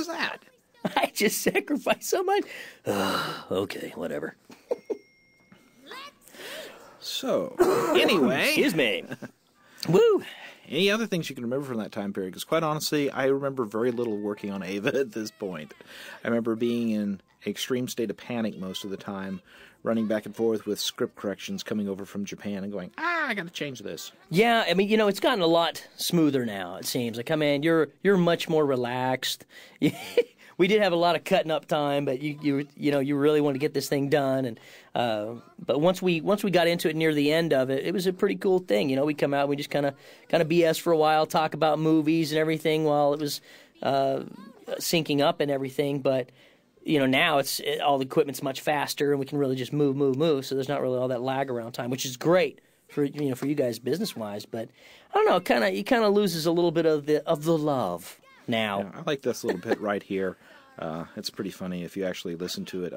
was that? I just sacrificed so much. Okay, whatever. So, anyway. Excuse me. Woo! Any other things you can remember from that time period? Because quite honestly, I remember very little working on Ava at this point. I remember being in an extreme state of panic most of the time, running back and forth with script corrections coming over from Japan and going, I got to change this. Yeah, I mean, it's gotten a lot smoother now, it seems. Like, I mean, you're much more relaxed. We did have a lot of cutting up time, but you really want to get this thing done. And but once we got into it near the end of it, it was a pretty cool thing. We come out, we just kind of BS for a while, talk about movies and everything while it was syncing up and everything. But now all the equipment's much faster, and we can really just move. So there's not really all that lag around time, which is great for you guys business wise. But I don't know, it kind of loses a little bit of the love now. Yeah, I like this little bit right here. It's pretty funny if you actually listen to it.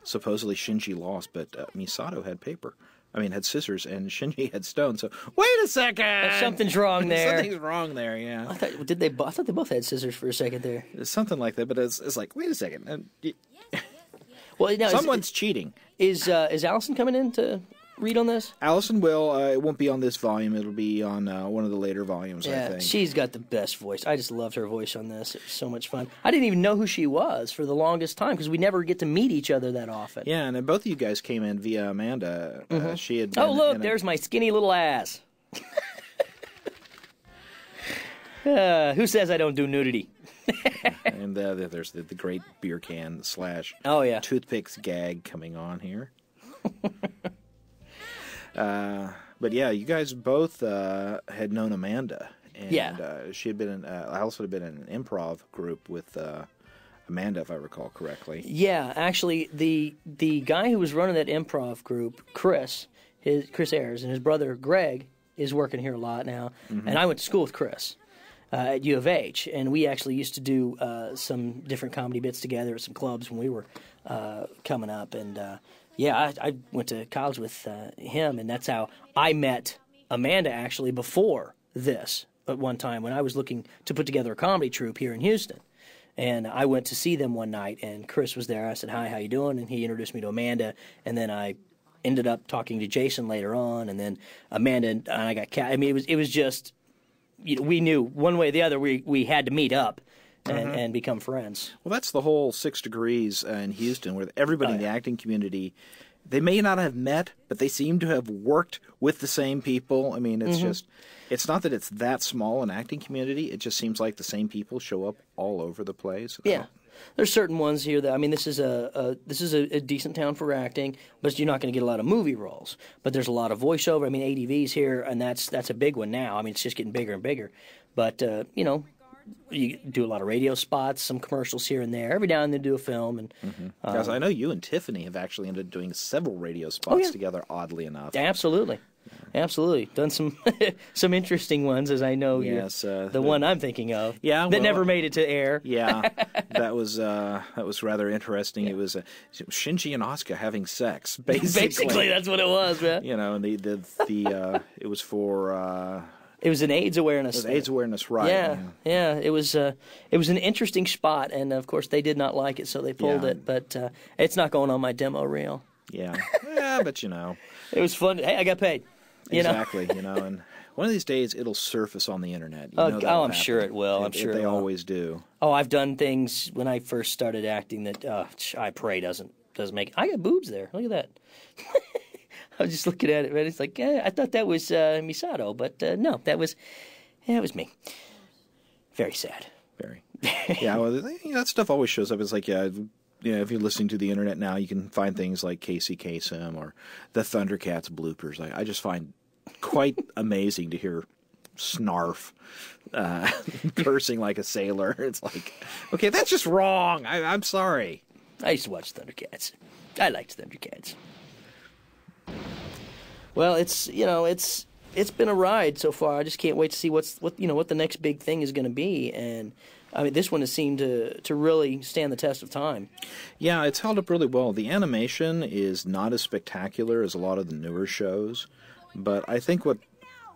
Supposedly Shinji lost, but Misato had scissors, and Shinji had stone. So wait a second, something's wrong there. Something's wrong there. Yeah. I thought they both had scissors for a second there. It's something like that, but it's like, wait a second. Well, now, someone's cheating. Is Allison coming in to read on this? Allison will. It won't be on this volume. It'll be on one of the later volumes, I think. She's got the best voice. I just loved her voice on this. It was so much fun. I didn't even know who she was for the longest time because we never get to meet each other that often. Yeah, and then both of you guys came in via Amanda. She had. Oh, look, there's my skinny little ass. Who says I don't do nudity? And there's the great beer can / oh yeah, toothpicks gag coming on here. But yeah, you guys both had known Amanda, and she had been. Alice had been in an improv group with Amanda, if I recall correctly. Yeah, actually, the guy who was running that improv group, Chris Ayers, and his brother Greg is working here a lot now. Mm-hmm. And I went to school with Chris at U of H, and we actually used to do some different comedy bits together at some clubs when we were coming up, and. I went to college with him, and that's how I met Amanda, actually, before this at one time when I was looking to put together a comedy troupe here in Houston. And I went to see them one night, and Chris was there. I said, hi, how you doing? And he introduced me to Amanda, and then I ended up talking to Jason later on, and then Amanda and I got I mean, it was just, we knew one way or the other we had to meet up. And become friends. Well, that's the whole 6 Degrees in Houston, where everybody in the acting community, they may not have met, but they seem to have worked with the same people. I mean, it's just, it's not that it's that small an acting community. It just seems like the same people show up all over the place. Yeah. There's certain ones here that, I mean, this is a decent town for acting, but you're not going to get a lot of movie roles. But there's a lot of voiceover. I mean, ADV's here, and that's a big one now. I mean, it's just getting bigger and bigger. But, you do a lot of radio spots, some commercials here and there. Every now and then do a film. And guys, I know you and Tiffany have actually ended up doing several radio spots together, oddly enough. Absolutely. Absolutely. Done some some interesting ones, as I know. Yes. The one I'm thinking of. Yeah. That never made it to air. Yeah. That was rather interesting. Yeah. It was Shinji and Asuka having sex, basically. Basically, that's what it was, man. And it was for... It was an AIDS awareness. It was AIDS awareness, right? Yeah. It was an interesting spot, and of course they did not like it, so they pulled it. But it's not going on my demo reel. Yeah, but it was fun. Hey, I got paid. Exactly, and one of these days it'll surface on the internet. I'm sure it will. I'm sure they always do. Oh, I've done things when I first started acting that I pray doesn't make it. I got boobs there. Look at that. I was just looking at it, man. It's like, I thought that was Misato, but no, that was me. Very sad. Very. Yeah, well, that stuff always shows up. It's like, if you're listening to the internet now, you can find things like Casey Kasem or the Thundercats bloopers. I just find quite amazing to hear Snarf cursing like a sailor. It's like, okay, that's just wrong. I'm sorry. I used to watch Thundercats. I liked Thundercats. Well, it's been a ride so far. I just can't wait to see what the next big thing is going to be. And I mean, this one has seemed to really stand the test of time. Yeah, it's held up really well. The animation is not as spectacular as a lot of the newer shows, but I think what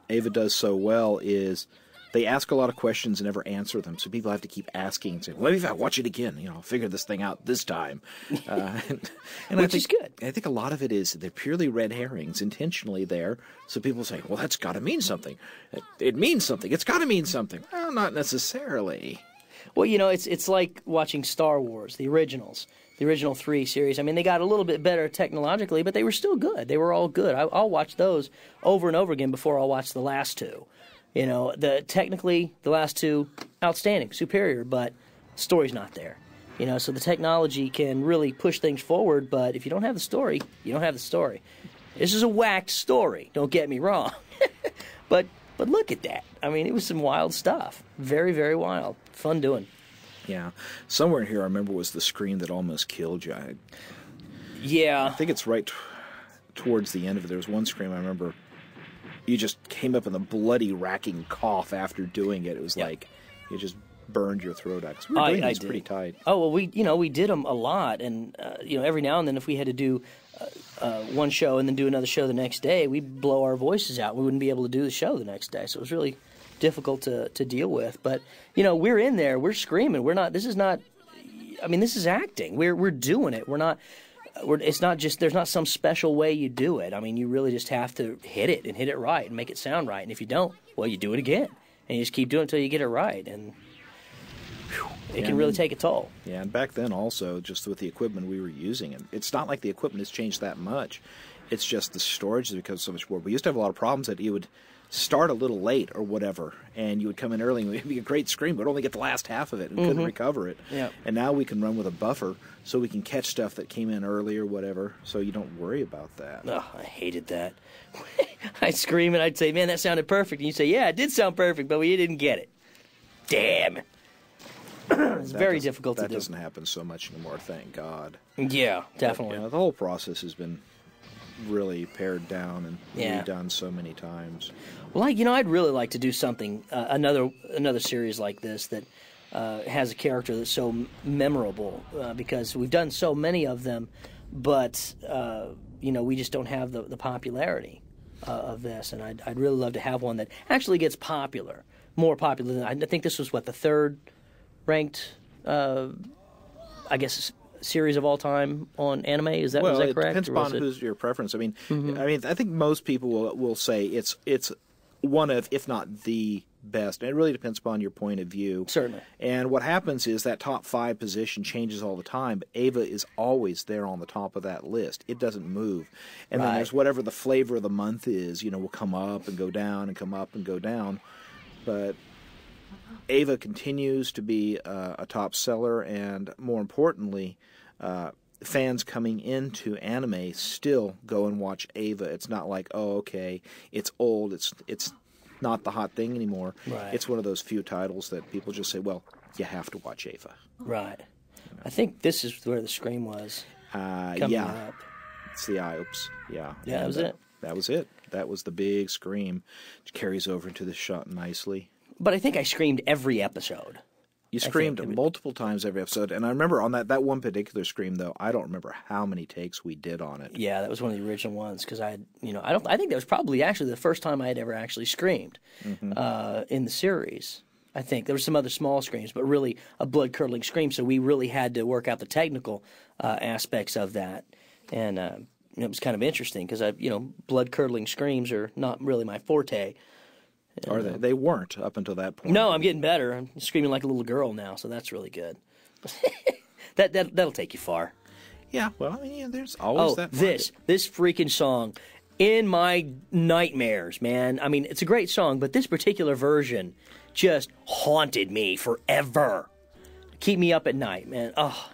Ava does so well is they ask a lot of questions and never answer them, so people have to keep asking and say, well, maybe if I watch it again, I'll figure this thing out this time. And Which is good. I think a lot of it is they're purely red herrings, intentionally there, so people say, well, that's got to mean something. It means something. It's got to mean something. Well, not necessarily. Well, it's like watching Star Wars, the originals. The original 3 series. I mean, they got a little bit better technologically, but they were still good. They were all good. I'll watch those over and over again before I'll watch the last 2. Technically, the last 2, outstanding, superior, but the story's not there. So the technology can really push things forward, but if you don't have the story, you don't have the story. This is a whacked story, don't get me wrong. but look at that. I mean, it was some wild stuff. Very, very wild. Fun doing. Yeah. Somewhere in here, I remember, was the scream that almost killed you. I think it's right towards the end of it. There was one scream I remember. You just came up in a bloody, racking cough after doing it. It was like you just burned your throat out. 'Cause we were doing these pretty tight. Oh, well, we did them a lot. And, every now and then if we had to do one show and then do another show the next day, we'd blow our voices out. We wouldn't be able to do the show the next day. So it was really difficult to deal with, but we're in there, we're screaming, this is acting, we're doing it, it's not just, there's not some special way you do it. I mean, you really just have to hit it and hit it right and make it sound right, and if you don't, well, you do it again and you just keep doing it until you get it right, and it can really take a toll. Yeah, and back then also, just with the equipment we were using, and it's not like the equipment has changed that much, it's just the storage has become so much more. We used to have a lot of problems that you would start a little late or whatever, and you would come in early and it would be a great scream, but only get the last half of it and couldn't recover it. Yep. And now we can run with a buffer so we can catch stuff that came in early or whatever, so you don't worry about that. Oh, I hated that. I'd scream and I'd say, man, that sounded perfect. And you'd say, yeah, it did sound perfect, but we didn't get it. Damn. It's very difficult to do. That doesn't happen so much anymore, thank God. Yeah, definitely. But, the whole process has been really pared down and redone so many times. Well, I'd really like to do something, another series like this that has a character that's so memorable, because we've done so many of them, but we just don't have the popularity of this, and I'd really love to have one that actually gets more popular than I think this was the 3rd ranked, series of all time on anime. Is that correct? Well, it depends upon who's your preference. I mean, I think most people will say it's one of, if not the best. And it really depends upon your point of view. Certainly. And what happens is that top 5 position changes all the time, but Eva is always there on the top of that list. It doesn't move. And then there's whatever the flavor of the month is, will come up and go down and come up and go down. But Eva continues to be a top seller, and more importantly, fans coming into anime still go and watch Eva. It's not like, oh, okay, it's old, it's not the hot thing anymore. Right. It's one of those few titles that people just say, well, you have to watch Eva. Right. I think this is where the scream was. Coming up. It's the oops. Yeah. Yeah, that was it. That was it. That was the big scream. It carries over into the shot nicely. But I think I screamed every episode. You screamed multiple times every episode, and I remember on that one particular scream, though, I don't remember how many takes we did on it. Yeah, that was one of the original ones, because I think that was probably actually the first time I had ever actually screamed in the series. I think there were some other small screams, but really a blood-curdling scream, so we really had to work out the technical aspects of that, and it was kind of interesting, because blood-curdling screams are not really my forte. Are they? They weren't up until that point. No, I'm getting better. I'm screaming like a little girl now, so that's really good. That'll take you far. Yeah, well, there's always that market. This freaking song, in my nightmares, man. I mean, it's a great song, but this particular version just haunted me forever. Keep me up at night, man. Oh.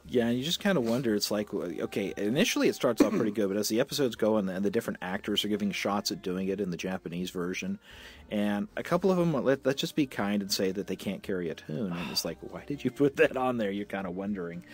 Yeah, and you just kind of wonder, it's like, okay, initially it starts off pretty good, but as the episodes go and the different actors are giving shots at doing it in the Japanese version, and a couple of them, let's just be kind and say that they can't carry a tune, and it's like, why did you put that on there? You're kind of wondering.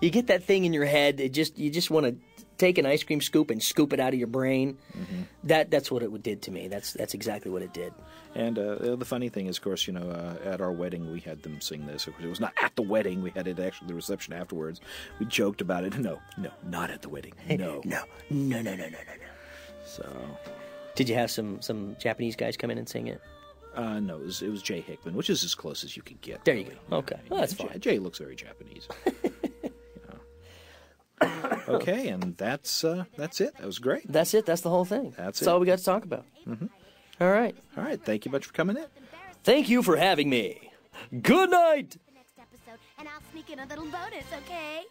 You get that thing in your head, you just want to take an ice cream scoop and scoop it out of your brain. Mm-hmm. That's what it did to me. That's exactly what it did. And the funny thing is, of course, at our wedding we had them sing this. Of course, it was not at the wedding. We had it actually the reception afterwards. We joked about it. No, not at the wedding. No. No. So, Did you have some Japanese guys come in and sing it? No, it was Jay Hickman, which is as close as you could get. There you go. Okay, well, that's fine. Jay looks very Japanese. Okay, and that's it. That was great. That's it. That's the whole thing. That's all we got to talk about. Mm-hmm. All right. All right. Thank you much for coming in. Thank you for having me. Good night. The next episode, and I'll sneak in a little bonus, okay?